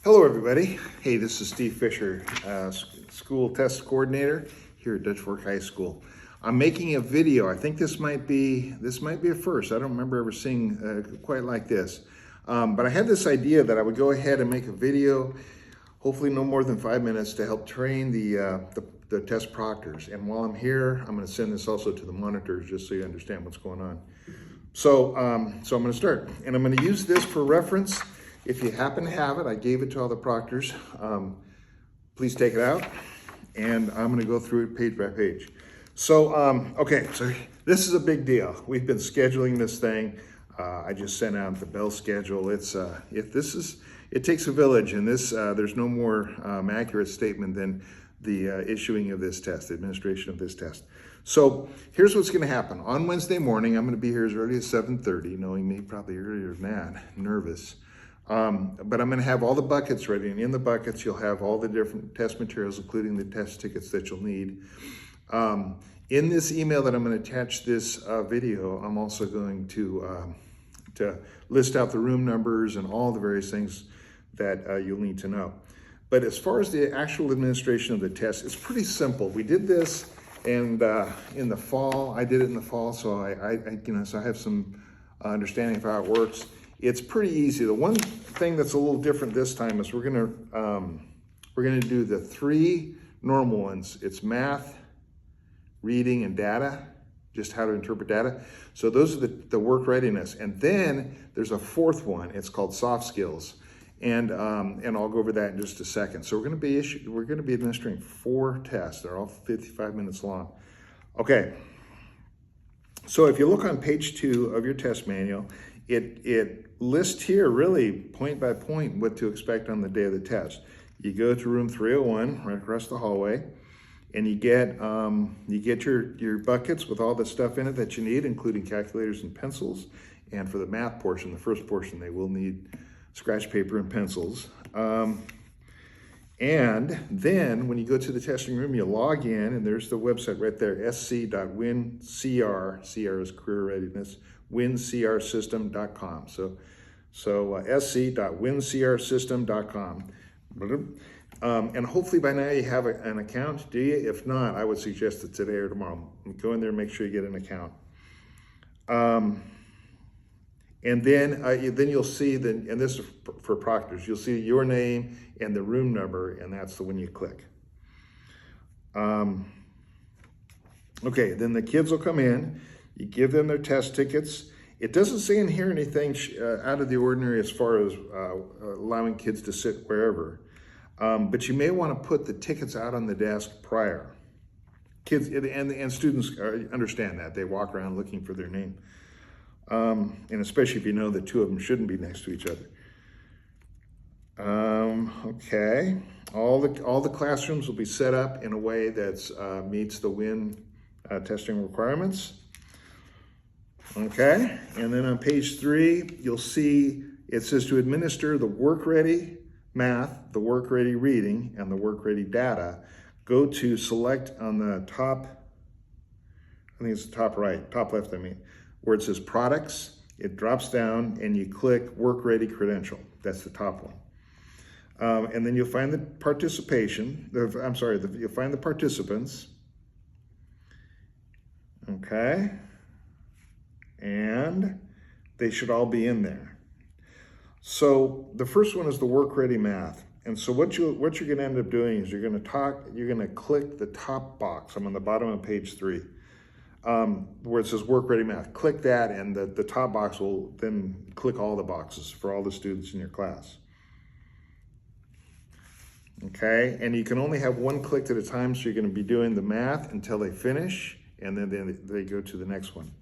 Hello everybody. Hey, this is Steve Fisher, school test coordinator here at Dutch Fork High School. I'm making a video. I think this might be a first. I don't remember ever seeing quite like this. But I had this idea that I would go ahead and make a video, hopefully no more than 5 minutes, to help train the test proctors. And while I'm here, I'm going to send this also to the monitors just so you understand what's going on. So I'm going to start, and I'm going to use this for reference. If you happen to have it, I gave it to all the proctors. Please take it out, and I'm going to go through it page by page. So, okay, so this is a big deal. We've been scheduling this thing. I just sent out the bell schedule. It takes a village, and there's no more accurate statement than the issuing of this test, the administration of this test. So here's what's going to happen. On Wednesday morning, I'm going to be here as early as 7:30, knowing me probably earlier than that, nervous. But I'm going to have all the buckets ready, and in the buckets you'll have all the different test materials, including the test tickets that you'll need. In this email that I'm going to attach this video, I'm also going to list out the room numbers and all the various things that you'll need to know. But as far as the actual administration of the test, it's pretty simple. We did this, and in the fall, I did it in the fall, so I have some understanding of how it works. It's pretty easy. The one thing that's a little different this time is we're gonna do the 3 normal ones. It's math, reading, and data, just how to interpret data. So those are the work readiness. And then there's a 4th one. It's called soft skills, and I'll go over that in just a second. So we're gonna be administering 4 tests. They're all 55 minutes long. Okay. So if you look on page 2 of your test manual, it lists here really point by point what to expect on the day of the test. You go to room 301 right across the hallway, and you get your buckets with all the stuff in it that you need, including calculators and pencils. And for the math portion, the first portion, they will need scratch paper and pencils. And then when you go to the testing room, you log in, and there's the website right there, sc.wincr, CR is career readiness, wincrsystem.com. So sc.wincrsystem.com. And hopefully by now you have an account, do you? If not, I would suggest that today or tomorrow. Go in there and make sure you get an account. And then you'll see, and this is for proctors, you'll see your name and the room number, and that's the one you click. Okay, then the kids will come in, you give them their test tickets. It doesn't say in here anything out of the ordinary as far as allowing kids to sit wherever, but you may want to put the tickets out on the desk prior. Kids and students understand that. They walk around looking for their name. And especially if you know that 2 of them shouldn't be next to each other. Okay, all the classrooms will be set up in a way that meets the WIN testing requirements. Okay, and then on page 3, you'll see it says to administer the work-ready math, the work-ready reading, and the work-ready data. Go to select on the top, I think it's the top right, top left I mean, where it says products. It drops down and you click work ready credential. That's the top one. And then you'll find the participation, you'll find the participants. Okay. And they should all be in there. So the first one is the work ready math. And so what you're gonna end up doing is you're gonna click the top box. I'm on the bottom of page 3. Where it says work ready math. Click that, and the top box will then click all the boxes for all the students in your class. Okay, and you can only have 1 click at a time, so you're going to be doing the math until they finish, and then they go to the next one.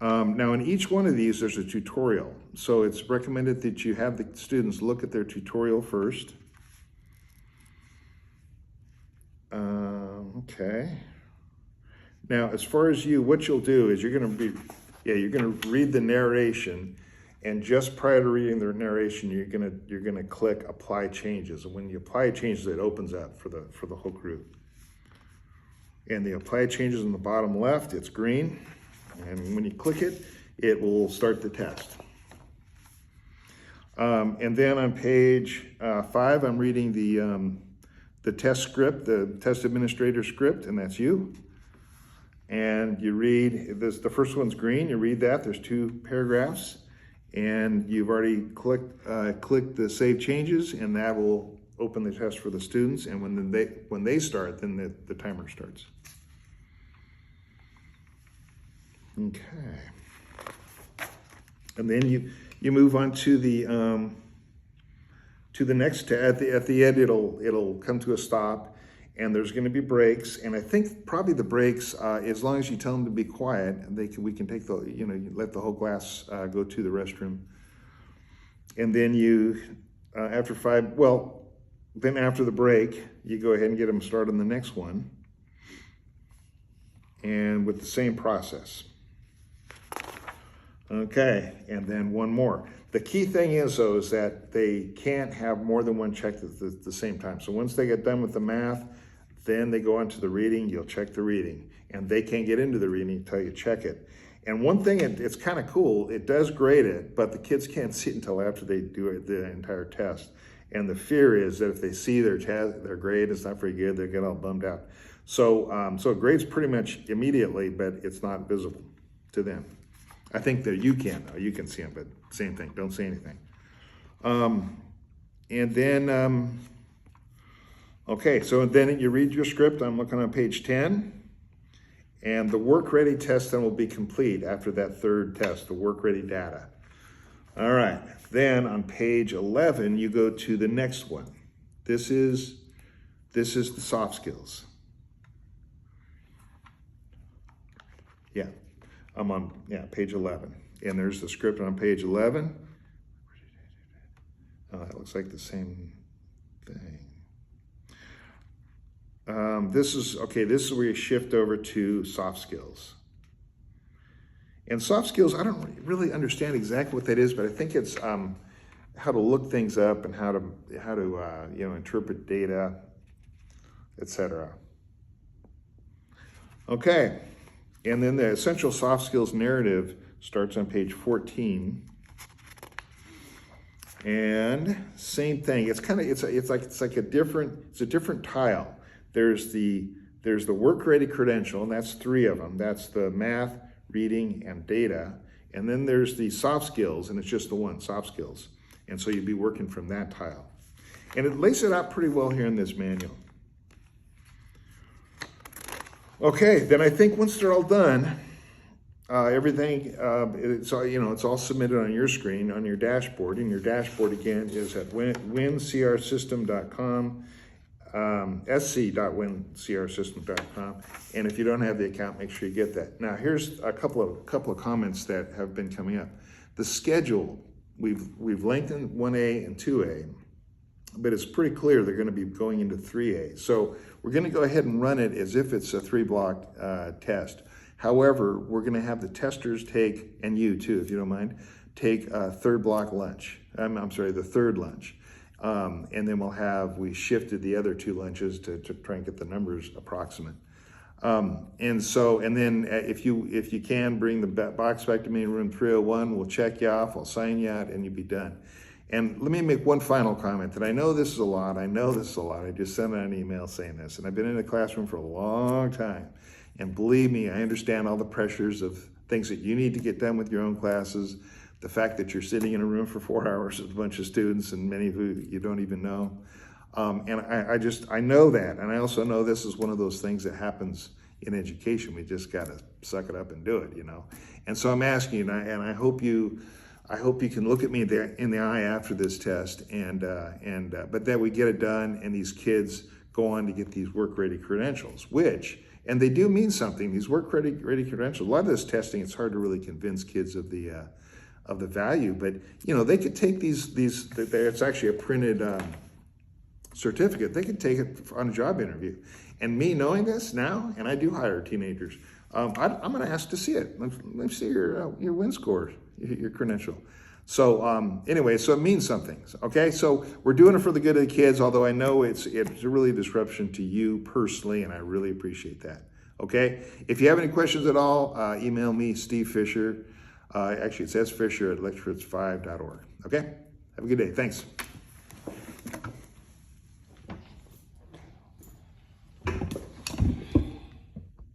Now in each one of these there's a tutorial, so it's recommended that you have the students look at their tutorial first. Okay. Now, as far as what you'll do is you're going to read the narration, and just prior to reading the narration, you're going to click apply changes. And when you apply changes, it opens up for the whole group. And the apply changes on the bottom left, it's green, and when you click it, it will start the test. And then on page 5, I'm reading the test script, the test administrator script, and that's you. And you read this. The first one's green. You read that. There's 2 paragraphs, and you've already clicked the save changes, and that will open the test for the students. And when they start, then the timer starts. Okay. And then you move on to the next. At the end, it'll come to a stop. And there's going to be breaks, and I think probably the breaks, as long as you tell them to be quiet, we can take you let the whole class go to the restroom. And then after the break, you go ahead and get them started on the next one, and with the same process. Okay, and then one more. The key thing is, though, is that they can't have more than one check at the same time. So once they get done with the math, then they go on to the reading. You'll check the reading, and they can't get into the reading until you check it. And one thing, it's kind of cool, it does grade it, but the kids can't see it until after they do the entire test. And the fear is that if they see their grade is not very good, they get all bummed out. So it grades pretty much immediately, but it's not visible to them. I think that you can see them, but same thing, don't say anything. And then, okay, so then you read your script. I'm looking on page 10. And the work-ready test then will be complete after that 3rd test, the work-ready data. All right, then on page 11, you go to the next one. This is the soft skills. Yeah, I'm on page 11. And there's the script on page 11. Oh, that looks like the same thing. This is where you shift over to soft skills. And soft skills, I don't really understand exactly what that is, but I think it's how to look things up and how to interpret data, etc. Okay, and then the essential soft skills narrative starts on page 14. And same thing. It's like a different tile. There's the work-ready credential, and that's 3 of them. That's the math, reading, and data. And then there's the soft skills, and it's just the one, soft skills. And so you'd be working from that tile. And it lays it out pretty well here in this manual. Okay, then I think once they're all done, everything, it's all submitted on your screen, on your dashboard. And your dashboard, again, is at wincrsystem.com. sc.wincrsystem.com, and if you don't have the account, make sure you get that. Now, here's a couple of comments that have been coming up. The schedule, we've lengthened 1A and 2A, but it's pretty clear they're going to be going into 3A. So we're going to go ahead and run it as if it's a 3-block test. However, we're going to have the testers take, and you too, if you don't mind, take a 3rd block lunch. The 3rd lunch. And then we shifted the other 2 lunches to try and get the numbers approximate. And then if you can bring the box back to me in room 301, we'll check you off, I'll sign you out, and you'll be done. And let me make one final comment that I know this is a lot. I just sent out an email saying this, and I've been in the classroom for a long time. And believe me, I understand all the pressures of things that you need to get done with your own classes. The fact that you're sitting in a room for 4 hours with a bunch of students and many of who you don't even know. And I know that. And I also know this is one of those things that happens in education. We just got to suck it up and do it, And so I'm asking you, and I hope you can look at me in the eye after this test, but that we get it done and these kids go on to get these work-ready credentials, and they do mean something, these work-ready credentials. A lot of this testing, it's hard to really convince kids of the value, but they could take these it's actually a printed certificate. They could take it on a job interview. And me knowing this now, and I do hire teenagers, I'm going to ask to see it. Let me see your win score, your credential. So anyway, so it means something. Okay, so we're doing it for the good of the kids, although I know it's really a disruption to you personally, and I really appreciate that. Okay, if you have any questions at all, email me, Steve Fisher. Actually, it says Fisher at lecturefritz5.org. Okay? Have a good day. Thanks.